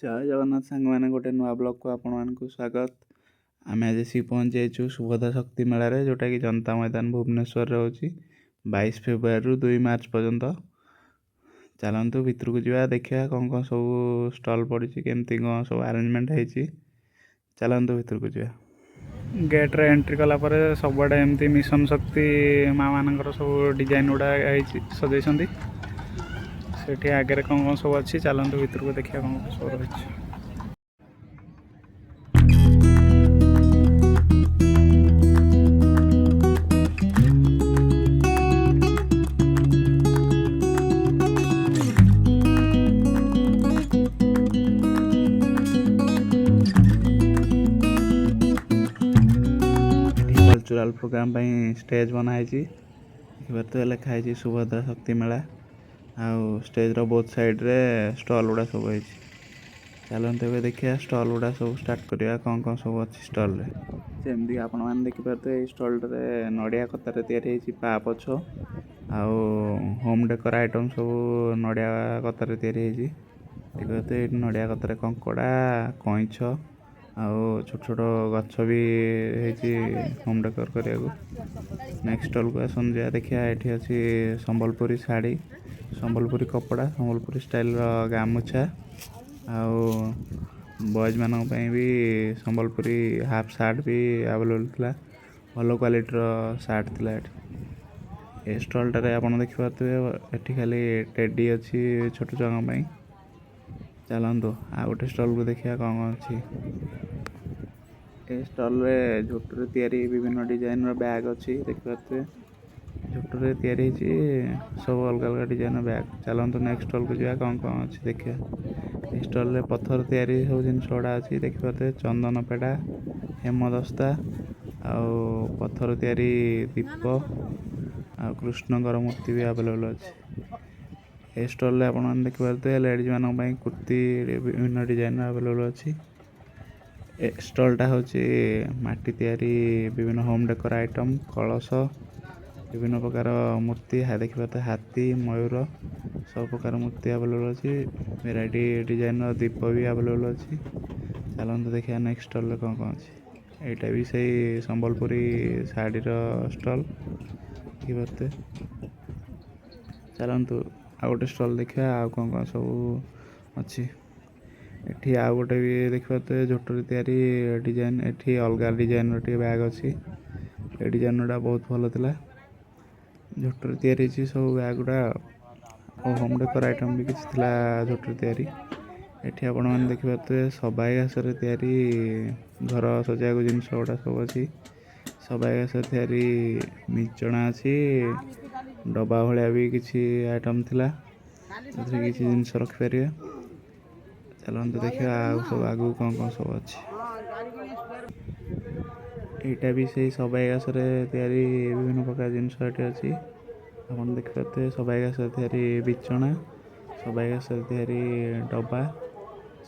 जय जगन्नाथ सांग मैंने गोटे नुआ ब्लॉग को आपण मानक स्वागत। आम आज आसिक पहुँच जाइए सुभद्रा शक्ति मेला जोटा कि जनता मैदान भुवनेश्वर होची 22 फेब्रुआरी रु 2 मार्च पर्यंत। चलतु भितर को जा देखा कौन कौन सब स्टल पड़ी केमती कौन सब आरेंजमेंट होती। चलतु भितर को जा गेट्रे एंट्री कलापर सबुआड़े एमती मिशन शक्ति माँ मान सब डिजाइन गुड़ा सजाई से आगे कौन कौन सब अच्छी। चलतु भितर को देखा कौन सब रही। कल्चरल प्रोग्राम स्टेज बनाई तो लिखाई सुभद्रा शक्ति मेला आउ स्टेज रो बोथ साइड रे स्टॉल गुड़ा सब है। चलते देखिए स्टॉल गुड़ा सब स्टार्ट करवा कौन कौन सब अच्छी स्टॉल रे जमती आपण मैंने देखिपे स्टॉल रे नड़िया कतार या पापछ आउ होम डेकोर आइटम सब नड़िया कतार या नड़िया कतार कंकड़ा कईछ आउ छोट छोट गछ भी होम डेकोर करने को। नेक्स्ट स्टॉल को आसन जा देखिए ये अच्छी संबलपुरी शाढ़ी संबलपुरी कपड़ा संबलपुरी स्टाइल गामुछा आउ बॉयज मान भी संबलपुरी हाफ सार्ट भी अवेलेबल था भल क्वालिटी सार्ट थी। ये स्टॉलटे आप देखिपे ये खाली टेडी अच्छी छोट छुआ। चलतु आ गोटे स्टॉल को देखिए कौन कौन अच्छी। ये स्टॉल रे झोटू तैयारी विभिन्न डिजाइन बैग अच्छी देखिए झोटू तैयारी सब अलग अलग डिजाइन बैग। चलतु नेक्स्ट स्टॉल को जा कौन कौन अच्छी देखिए। स्टॉल रे पत्थर तैयारी सब जिन गुड़ा अच्छी देखिए चंदन पेड़ा हेमदस्ता आउ पत्थर तैयारी दीप आ कृष्णकर मूर्ति भी अवेलेबल अच्छी। ए स्टॉल आप देखिए लेडीज मान कुर्ती विभिन्न डिजाइन अवेलेबल अच्छी। स्टॉलटा हूँ माटी तैयारी विभिन्न होम डेकोर आइटम कलश विभिन्न प्रकार मूर्ति देखिए हाथी मयूर सब प्रकार मूर्ति अवेलेबल अच्छी। वेराइटी डिजाइन दीप भी अवेलेबल अच्छी। चलते देखिए नेक्स्ट स्टॉल कौन कौन अच्छी। यहाँ भी सही संबलपुरी शाढ़ी स्टॉल देखिए। चलतु आ गोटे स्टॉल देखा आ कौन कौन सब अच्छी। एठी आ गोटे भी देखिए झोटू तैयारी डिजाइन एठी अलग डिजाइन बैग अच्छी। ये डिजाइन गुड़ा बहुत भल था झोटू तैयारी सब बैग गुड़ा और होम डेकोर आइटम भी किसी झोटू तैयारी। एठी आपण मैंने देखिए सबाई घास तैयारी घर सजा जिनस गुड़ा सब अच्छी। सबाई घास तैयारी मिचଣା अच्छी डब्बा भाया भी किसी आइटम थिला किसी जिनस रखिपारे। चलते देखिए सब आगू कौन कौन सब अच्छी। यहाँ भी सही सबाई घास तैयारी विभिन्न प्रकार जिनस अच्छी। आप देखिए सबाई घास तैयारी बिचଣା सबाई घास तैयारी डब्बा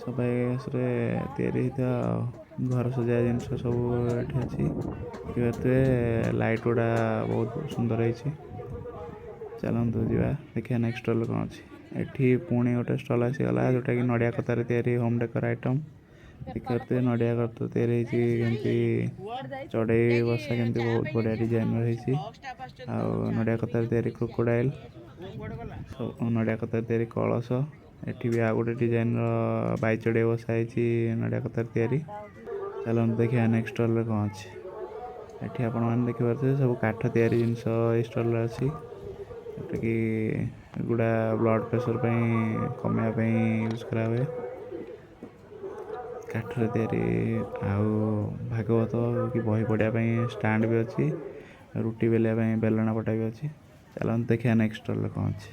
सबाई घास तैयारी घर सजा जिनस सब अच्छी। देखिए लाइट गुड़ा बहुत सुंदर है। चलतु जा देखिए नेक्स्ट स्टॉल कौन अच्छी। एठी पुणी गोटे स्टॉल आसीगला जोटा कि नड़िया कतार तैयारी होम डेकोर आइटम देखिए नड़िया कतार तैयारी केमती चढ़ई बसा केमती बहुत बढ़िया डिजाइन रही। नड़िया कतार तैयारी क्रोकोडाइल सब नड़िया कतार तैयारी कलश एठी भी आ गोटे डिजाइन बाई चढ़ई बसाई नड़िया कतार तैयारी। चलते देखिए नेक्स्ट स्टॉल कौन अच्छी। एठी आपण मैंने देखिए सब काठ तैयारी जिनस स्टॉल अच्छी जोटा कि गुड़ा ब्लड प्रेशर कमाइवाई यूज करा हुए। काठर तैयारी आउ भागवत कि बही पढ़ाई स्टाण्ड भी अच्छी रुटी बेलिया बेलना पटा भी अच्छी। चलते देखिए नेक्स्ट स्टॉल कौन अच्छी।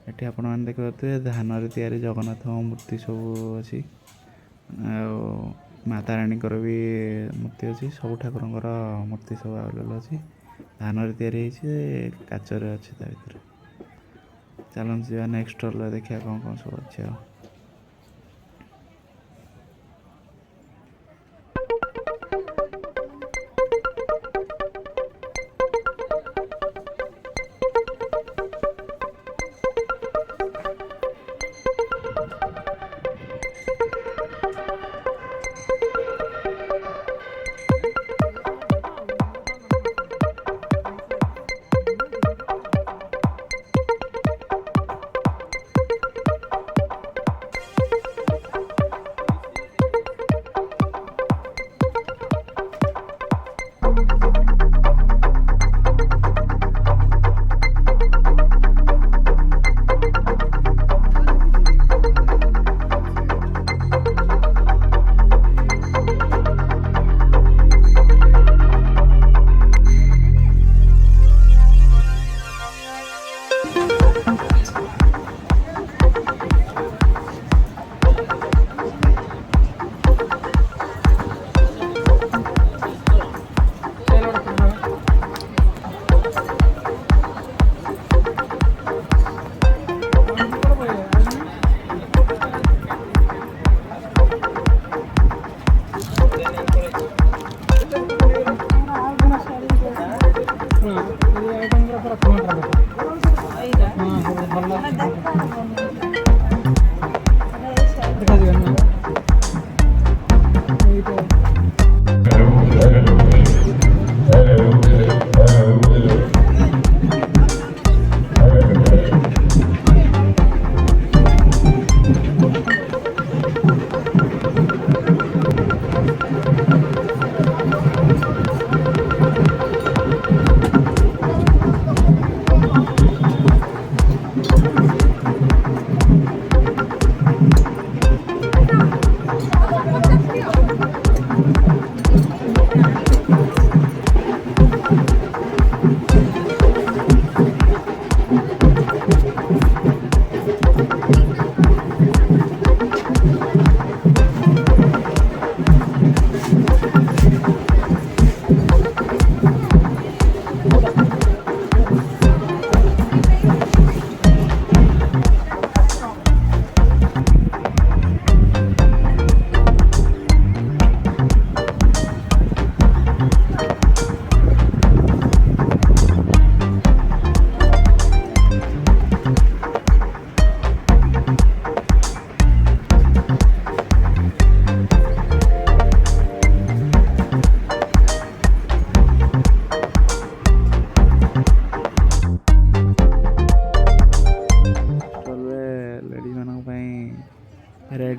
ये आपण मैंने देखिए धान तैयारी जगन्नाथ मूर्ति सब अच्छी माता राणी भी मूर्ति अच्छी सब ठाकुर मूर्ति सब अवेलेबल अच्छी। धान तैयारी काचर अच्छी ता भर। चलते जा नेक्स्ट स्टॉल देखिए कौन कौन सब अच्छे।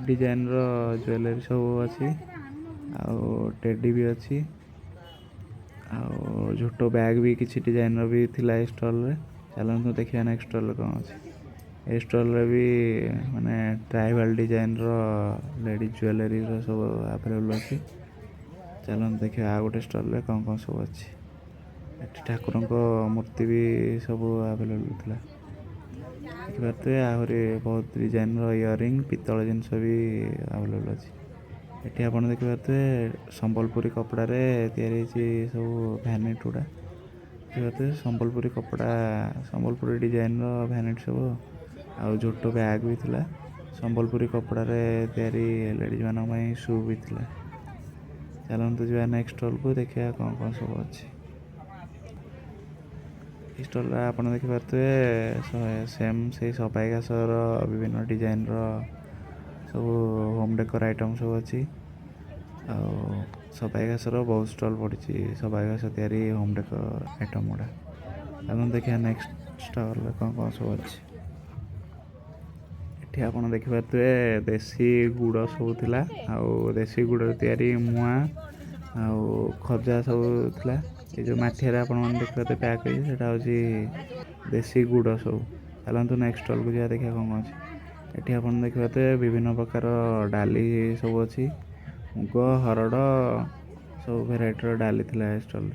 डिजाइन रो ज्वेलरी सब अच्छी टेडी भी अच्छी झोटो बैग भी किसी डिजाइन भी थिला ए स्टॉल रे। चलନ୍ତୁ देखिए नेक्स्ट स्टॉल कौन अच्छे ए स्टॉल रे भी माने ट्राइबल डिजाइन रो लेडीज ज्वेलरी रो सब अवेलेबल अच्छी। चलନ୍ତୁ देखिए आ गोटे स्टॉल रे कौन कौन सब अच्छी एठी ठाकुर को मूर्ति भी सब अवेलेबल थिला देखिए आहरी बहुत डिजाइन रो इयरिंग पितल जिनस भी अवेलेबल अच्छी। एठी आपण देखिए संबलपुरी कपड़ा रे तैयारी सब भैनिट गुड़ा देखिए संबलपुरी कपड़ा संबलपुरी डिजाइन रो भैनिट सब आउ झोटो बैग भी थिला संबलपुरी कपड़ा रे तैयारी लेडीज मान शू भी थिला। चलନ୍ତୁ जी नेक्स्ट स्टॉल को देखिए कौन कौन सब अच्छी स्टॉल आप देखिए सेम से सफाई घासर विभिन्न डिजाइन रो सब होम डेकोर आइटम सब अच्छी सफाई घासर बहुत स्टॉल पड़ी सफाई घास तैयारी होम डेकोर आइटम गुड़ा चलते देखिए नेक्स्ट स्टॉल कौन कौन सब अच्छी एठी आपण देखिए देसी गुड़ सब थिला देसी गुड़ तैयारी मुआ खजा सब थिला ये जो माठिया आपण देखिए पैक होता देसी गुड़ सब। चलते नेक्स्ट स्टॉल को जा देखिए कौन कौन अच्छी एठी आपण देखिए विभिन्न प्रकार डाली सब अच्छी मुग हरड़ सब भेराइटर डाली थिला स्टॉल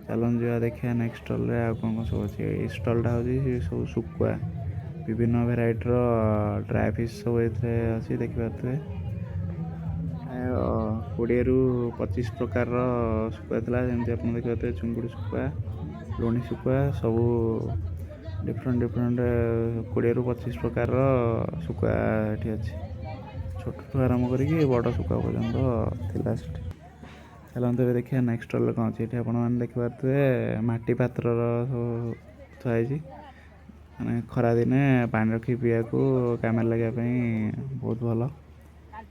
चलन जा देखिए नेक्स्ट स्टॉल रे आ कौन कौन सब अच्छी स्टॉलटा हूँ सब शुकुआ विभिन्न भेराइटर ड्राई फिश सब अच्छी देखिए 20 ରୁ 25 प्रकार शुकुआ था जमी आप देखिए चुंगुड़ी शुकुआ लुणी शुकुआ सब डिफरेंट डिफरेंट 20 ରୁ 25 प्रकार शुकुआ ये अच्छी छोट आरम्भ करके बड़ शुकुआ पर्यटन थिला चलते देखिए नेक्स्ट स्टॉल कौन अच्छी ये आप देखिए माटी पात्र थी मैंने खरा दिने पानी रखी पीवा को कामेर लगे बहुत भल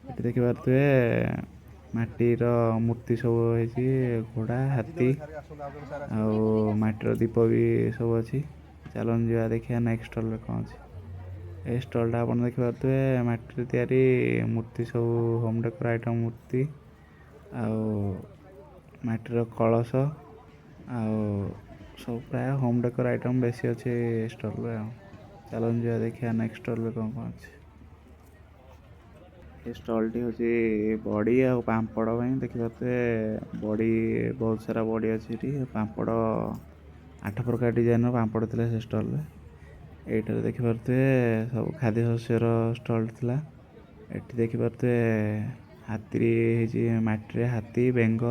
ये देखिए माटीर मूर्ति सब है घोड़ा हाथी आटीर दीप भी सब अच्छी। चलन जा देखिए नेक्स्ट स्टॉल कौन अच्छी ये स्टॉलटा आप देखिए माटी तैयारी मूर्ति सब होम डेकोर आइटम मूर्ति माटीर कलश सब प्राय होम डेकोर आइटम बेसी अच्छे स्टॉल रे। चलन जा देखिए नेक्स्ट स्टॉल कौन कौन अच्छी ये स्टॉलटी हूँ बड़ी आ पापड़ देखिए बड़ी बहुत सारा बड़ी अच्छी पापड़ 8 प्रकार डिजाइन पापड़ थे से स्टॉल रे ये देखिए सब खाद्य शस्यर स्टॉल था ये देखिए हाथी माटी हाथी बेंग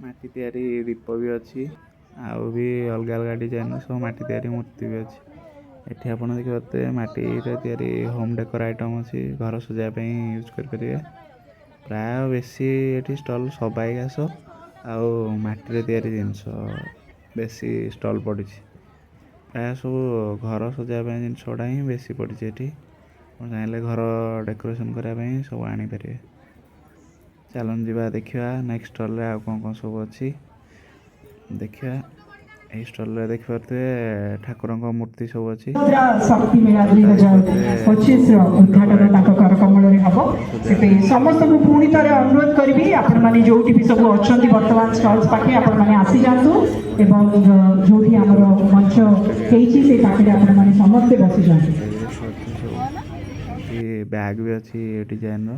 माटी तैयारी दीप भी अच्छी आउ भी अलग अलग डिजाइन सब माटी तैयारी मूर्ति भी अच्छी। एठी आप देखिए माटी तैयारी होम डेकोर आइटम अच्छी घर सजापी यूज करेंगे प्राय बेसी ये स्टॉल सबाई घास आटी तैयारी जिनस बेसी स्टॉल पड़ी प्राय सब घर सजापी जिनस गुड़ा ही बेसी पड़ी चाहिए घर डेकोरेशन करने सब आनीपर। चलन जी देखा नेक्स्ट स्टॉल रे कौन कौन सब अच्छी देखिए यही स्टॉल रे देखिए ठाकुर मूर्ति सब अच्छी शक्ति मेला 2025 उद्घाटन कर कमल हम समस्त को पुणी थे अनुरोध करी आपण मैंने जो भी सब अच्छा बर्तमान स्टल्स पाखे आपण मैंने आसी जातु एवं जो भी आम मंच होती आपण मैंने समस्ते बसी जातु बैग भी अच्छी डिजाइन रो।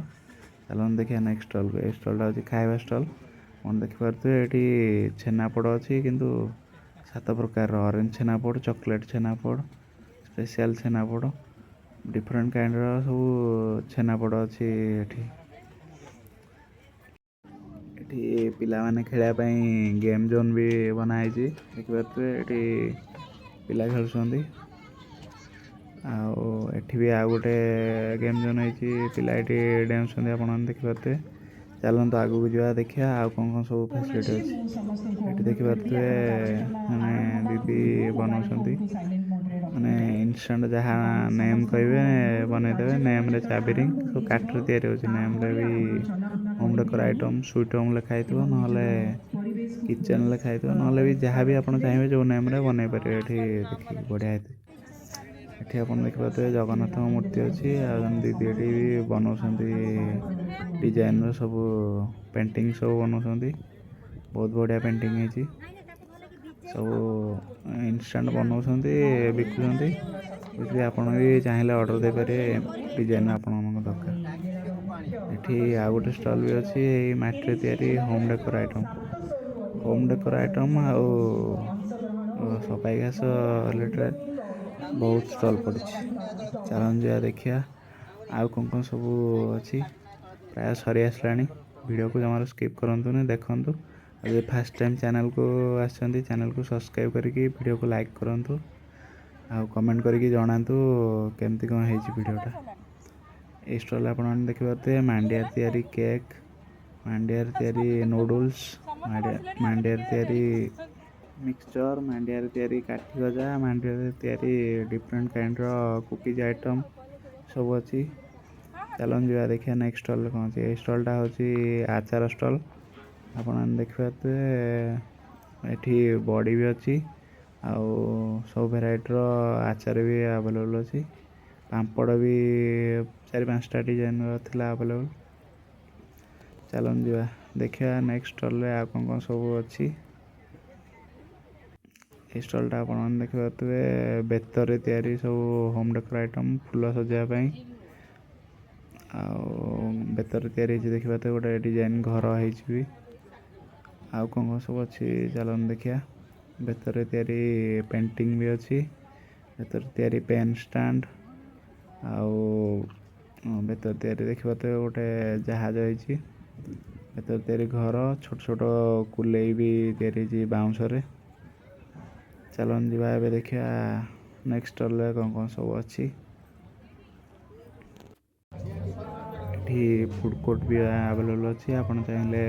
चलन देखिए नेक्स्ट स्टॉल को स्टॉलटा अच्छी खाଇବା स्टॉल मन देखिए ये छेनापोड़ अच्छी किंतु 7 प्रकार orange chhena poda chocolate chhena poda special chhena poda different kind सब छेनापोड़ अच्छी ये पिला माने खेलने गेम जोन भी बनाई देखिए ये पिला खेलुंट आठ भी आ गोटे गेम जोन है पिला ये डेन्स आप देखिए। चलते आगू जा देखिए आ कौन कौन सब फैसिलिटी अच्छी ये देखिए मैंने दीदी बनाऊँगी मैंने इंस्टाट जहाँ नेम कहे बनईदे नेम रे चाबी रिंग सब काठ या नेम रे भी home decor item sweet home लिखाई ना किचेन लिखाई ना भी जहाँ भी आप चाहिए जो नेम रे बनई पारे देखिए बढ़िया ये ଏଠି ଆପଣ ଦେଖିପାରୁଥିବେ ଜଗନ୍ନାଥଙ୍କ ମୂର୍ତ୍ତି ଅଛି ଆଉ ଜଣେ ଦିଦି ଏଠି ବି ବନଉଛନ୍ତି ଡିଜାଇନର ସବୁ ପେଣ୍ଟିଂ ସବୁ ବନଉଛନ୍ତି। ବହୁତ ବଢ଼ିଆ ପେଣ୍ଟିଂ ହେଇଛି। ସବୁ ଇନଷ୍ଟାଣ୍ଟ ବନଉଛନ୍ତି ବିକୁଛନ୍ତି। ଯଦି ଆପଣ ବି ଚାହିଁଲେ ଅର୍ଡ଼ର ଦେଇପାରିବେ ଡିଜାଇନ ଆପଣମାନଙ୍କ ଦରକାର। ଏଠି ଆଉ ଗୋଟେ ଷ୍ଟଲ୍ ବି ଅଛି ଏଇ ମାଟିରେ ତିଆରି ହୋମ୍ ଡେକୋର ଆଇଟମ୍ ଆଉ ସବାଇ ଘାସ ରିଲେଟେଡ୍ ବହୁତ ଷ୍ଟଲ୍ ପଡ଼ିଛି। ଚାଲନ୍ତୁ ଯିବା ଦେଖିବା ଆଉ କ'ଣ ସବୁ ଅଛି। ପ୍ରାୟ ସରି ଆସିଲାଣି। ଭିଡ଼ିଓକୁ ଜମାରୁ ସ୍କିପ୍ କରନ୍ତୁନି, ଦେଖନ୍ତୁ। ଆଉ ଯଦି ଫାର୍ଷ୍ଟ ଟାଇମ୍ ଚ୍ୟାନେଲକୁ ଆସିଛନ୍ତି ଚ୍ୟାନେଲକୁ ସବସ୍କ୍ରାଇବ୍ କରିକି ଭିଡ଼ିଓକୁ ଲାଇକ୍ କରନ୍ତୁ ଆଉ କମେଣ୍ଟ କରିକି ଜଣାନ୍ତୁ କେମିତି କ'ଣ ହେଇଛି ଭିଡ଼ିଓଟା। ଏଇ ଷ୍ଟଲ୍ ଆପଣମାନେ ଦେଖିପାରୁଥିବେ ମାଣ୍ଡିଆରେ ତିଆରି କେକ୍, ମାଣ୍ଡିଆରେ ତିଆରି ନୁଡ଼ୁଲ୍ସ, ମାଣ୍ଡିଆରେ ତିଆରି ମିକ୍ସଚର, ମାଣ୍ଡିଆରେ ତିଆରି କାଠି ଗଜା, ମାଣ୍ଡିଆରେ ତିଆରି ଡିଫରେଣ୍ଟ କାଇଣ୍ଡର କୁକିଜ୍ ଆଇଟମ୍ ସବୁ ଅଛି। ଚାଲନ୍ତୁ ଯିବା ଦେଖିବା ନେକ୍ସଟ ଷ୍ଟଲ୍ରେ କ'ଣ ଅଛି। ଏଇ ଷ୍ଟଲ୍ଟା ହେଉଛି ଆଚାର ଷ୍ଟଲ୍। ଆପଣମାନେ ଦେଖିପାରୁଥିବେ ଏଠି ବଡ଼ି ବି ଅଛି ଆଉ ସବୁ ଭେରାଇଟିର ଆଚାର ବି ଆଭେଲେବଲ୍ ଅଛି। ପାମ୍ପଡ଼ ବି 4-5ଟା ଡିଜାଇନର ଥିଲା ଆଭେଲେବଲ୍। ଚାଲନ୍ତୁ ଯିବା ଦେଖିବା ନେକ୍ସଟ ଷ୍ଟଲ୍ରେ ଆଉ କ'ଣ ସବୁ ଅଛି। ଏଇ ଷ୍ଟଲ୍ଟା ଆପଣମାନେ ଦେଖିପାରୁଥିବେ ବେତରେ ତିଆରି ସବୁ ହୋମ୍ ଡେକୋର ଆଇଟମ୍, ଫୁଲ ସଜାଇବା ପାଇଁ। ଆଉ ବେତରେ ତିଆରି ହେଇଛି ଦେଖିପାରୁଥିବେ ଗୋଟେ ଡିଜାଇନ ଘର ହେଇଛି ବି। ଆଉ କ'ଣ ସବୁ ଅଛି ଚାଲନ୍ତୁ ଦେଖିବା। ବେତରେ ତିଆରି ପେଣ୍ଟିଂ ବି ଅଛି, ବେତରେ ତିଆରି ପେନ୍ ଷ୍ଟାଣ୍ଡ ଆଉ ବେତରେ ତିଆରି ଦେଖିପାରୁଥିବେ ଗୋଟେ ଜାହାଜ ହେଇଛି। ବେତରେ ତିଆରି ଘର, ଛୋଟ ଛୋଟ କୁଲେଇ ବି ତିଆରି ହେଇଛି ବାଉଁଶରେ। ଚାଲନ୍ତୁ ଯିବା ଏବେ ଦେଖିବା ନେକ୍ସଟ ଷ୍ଟଲ୍ରେ କ'ଣ ସବୁ ଅଛି। ଏଠି ଫୁଡ଼ କୋର୍ଟ ବି ଆଭେଲେବଲ୍ ଅଛି। ଆପଣ ଚାହିଁଲେ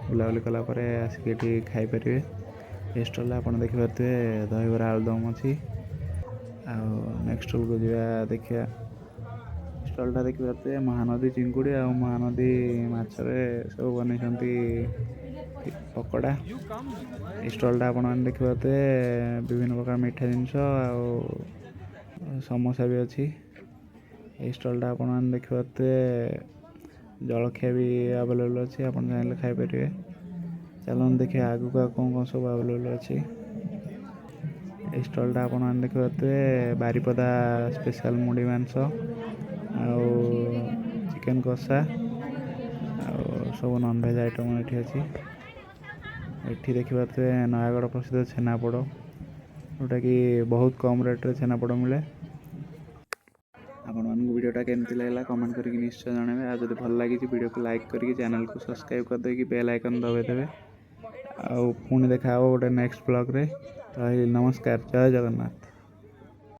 ବୁଲାବୁଲି କଲା ପରେ ଆସିକି ଏଠି ଖାଇପାରିବେ। ଏ ଷ୍ଟଲ୍ରେ ଆପଣ ଦେଖିପାରୁଥିବେ ଦହିବରା ଆଳୁଦମ୍ ଅଛି। ଆଉ ନେକ୍ସଟ ଷ୍ଟଲ୍କୁ ଯିବା ଦେଖିବା। ଷ୍ଟଲ୍ଟା ଦେଖିପାରୁଥିବେ ମହାନଦୀ ଚିଙ୍ଗୁଡ଼ି ଆଉ ମହାନଦୀ ମାଛରେ ସବୁ ବନେଇଛନ୍ତି ପକୋଡ଼ା। ଏ ଷ୍ଟଲ୍ଟା ଆପଣମାନେ ଦେଖିପାରୁଥିବେ ବିଭିନ୍ନ ପ୍ରକାର ମିଠା ଜିନିଷ ଆଉ ସମୋସା ବି ଅଛି। ଏଇ ଷ୍ଟଲ୍ଟା ଆପଣମାନେ ଦେଖିପାରୁଥିବେ ଜଳଖିଆ ବି ଆଭେଲେବଲ୍ ଅଛି, ଆପଣ ଚାହିଁଲେ ଖାଇପାରିବେ। ଚାଲନ୍ତୁ ଦେଖିବା ଆଗକୁ ଆଉ କ'ଣ ସବୁ ଆଭେଲେବଲ୍ ଅଛି। ଏଇ ଷ୍ଟଲ୍ଟା ଆପଣମାନେ ଦେଖିପାରୁଥିବେ ବାରିପଦା ସ୍ପେଶାଲ ମୁଢ଼ି ମାଂସ ଆଉ ଚିକେନ୍ କଷା ଆଉ ସବୁ ନନଭେଜ୍ ଆଇଟମ୍ ଏଠି ଅଛି। ଏଠି ଦେଖିପାରୁଥିବେ ନୟାଗଡ଼ ପ୍ରସିଦ୍ଧ ଛେନାପୋଡ଼, ଯେଉଁଟାକି ବହୁତ କମ୍ ରେଟ୍ରେ ଛେନାପୋଡ଼ ମିଳେ। ଆପଣମାନଙ୍କୁ ଭିଡ଼ିଓଟା କେମିତି ଲାଗିଲା କମେଣ୍ଟ କରିକି ନିଶ୍ଚୟ ଜଣାଇବେ। ଆଉ ଯଦି ଭଲ ଲାଗିଛି ଭିଡ଼ିଓକୁ ଲାଇକ୍ କରିକି ଚ୍ୟାନେଲକୁ ସବସ୍କ୍ରାଇବ୍ କରିଦେଇକି ବେଲ୍ ଆଇକନ୍ ଦବାଇଦେବେ। ଆଉ ପୁଣି ଦେଖା ହେବ ଗୋଟେ ନେକ୍ସଟ ବ୍ଲଗ୍ରେ। ରହିଲି, ନମସ୍କାର, ଜୟ ଜଗନ୍ନାଥ।